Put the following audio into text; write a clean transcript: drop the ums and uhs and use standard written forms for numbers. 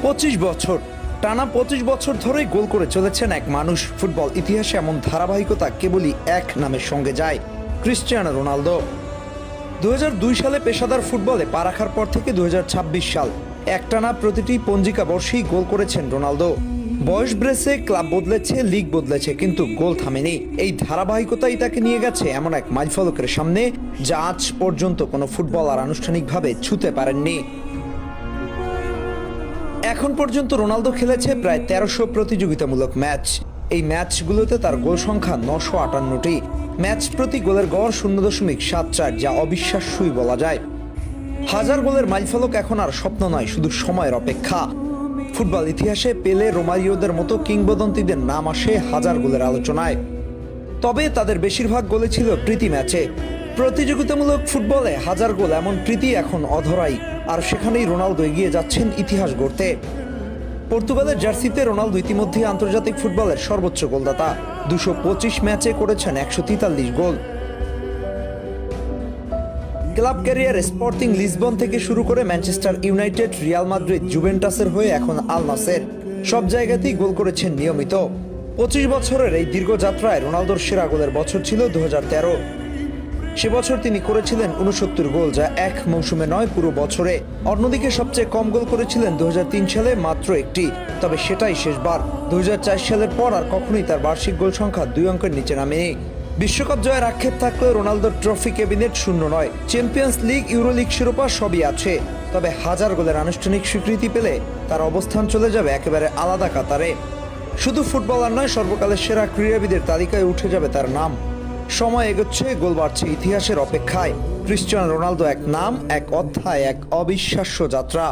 25 বছর টানা 25 বছর ধরেই গোল করে চলেছেন এক মানুষ। ফুটবল ইতিহাসে এমন ধারাবাহিকতা কেবলই এক নামের সঙ্গে যায়, ক্রিস্টিয়ানো রোনালদো। 2002 সালে পেশাদার ফুটবলে পা রাখার পর থেকে 2026 সাল একটানা প্রতিটি পঞ্জিকা বর্ষেই গোল করেছেন রোনালদো। বয়স বেড়েছে, ক্লাব বদলেছে, লিগ বদলেছে, কিন্তু গোল থামেনি। এই ধারাবাহিকতাই তাকে নিয়ে গেছে এমন এক মাইলফলকের সামনে যা আজ পর্যন্ত কোনো ফুটবলার আনুষ্ঠানিকভাবে ছুঁতে পারেননি। এখন পর্যন্ত রোনালদো খেলেছে প্রায় 1300 প্রতিযোগিতামূলক ম্যাচ। এই ম্যাচগুলোতে তার গোল সংখ্যা 958টি। ম্যাচ প্রতি গোলের গড় 0.74, যা অবিশ্বাস্যই বলা যায়। হাজার গোলের মাইলফলক এখন আর স্বপ্ন নয়, শুধু সময়ের অপেক্ষা। ফুটবল ইতিহাসে পেলে, রোমারিওদের মতো কিংবদন্তিদের নাম আসে হাজার গোলের আলোচনায়, তবে তাদের বেশিরভাগ গোলে ছিল প্রীতি ম্যাচে। প্রতিযোগিতামূলক ফুটবলে হাজার গোল এমন প্রীতি এখন অধরাই, আর সেখানেই রোনালদো এগিয়ে যাচ্ছেন ইতিহাস গড়তে। পর্তুগালের জার্সিতে রোনালদো ইতিমধ্যেই আন্তর্জাতিক ফুটবলের সর্বোচ্চ গোলদাতা। 225 ম্যাচে করেছেন 143 গোল। ক্লাব ক্যারিয়ার স্পোর্টিং লিসবন থেকে শুরু করে ম্যানচেস্টার ইউনাইটেড, রিয়াল মাদ্রিদ, জুভেন্টাসের হয়ে এখন আল নাসের, সব জায়গাতেই গোল করেছেন নিয়মিত। 25 বছরের এই দীর্ঘ যাত্রায় রোনালদোর সেরা গোলের বছর ছিল 2013। সে বছর তিনি করেছিলেন 69 গোল, যা এক মৌসুমে নয়, পুরো বছরে। অন্যদিকে সবচেয়ে কম গোল করেছিলেন 2003 সালে, মাত্র একটি, তবে সেটাই শেষবার। 2004 সালের পর আর কখনোই তার বার্ষিক গোল সংখ্যা 2 অঙ্কের নিচে নামেনি। বিশ্বকাপ জয়ের আক্ষেপ থাকলেও রোনালদোর ট্রফি ক্যাবিনেট শূন্য নয়। চ্যাম্পিয়ন্স লিগ, ইউরোলিগ শিরোপা সবই আছে, তবে হাজার গোলের আনুষ্ঠানিক স্বীকৃতি পেলে তার অবস্থান চলে যাবে একেবারে আলাদা কাতারে। শুধু ফুটবলার নয়, সর্বকালের সেরা ক্রীড়াবিদের তালিকায় উঠে যাবে তার নাম। সময় এগোচ্ছে, গোল বাড়ছে, ইতিহাসের অপেক্ষায়। ক্রিস্টিয়ানো রোনালদো এক নাম, এক অধ্যায়, এক অবিশ্বাস্য যাত্রা।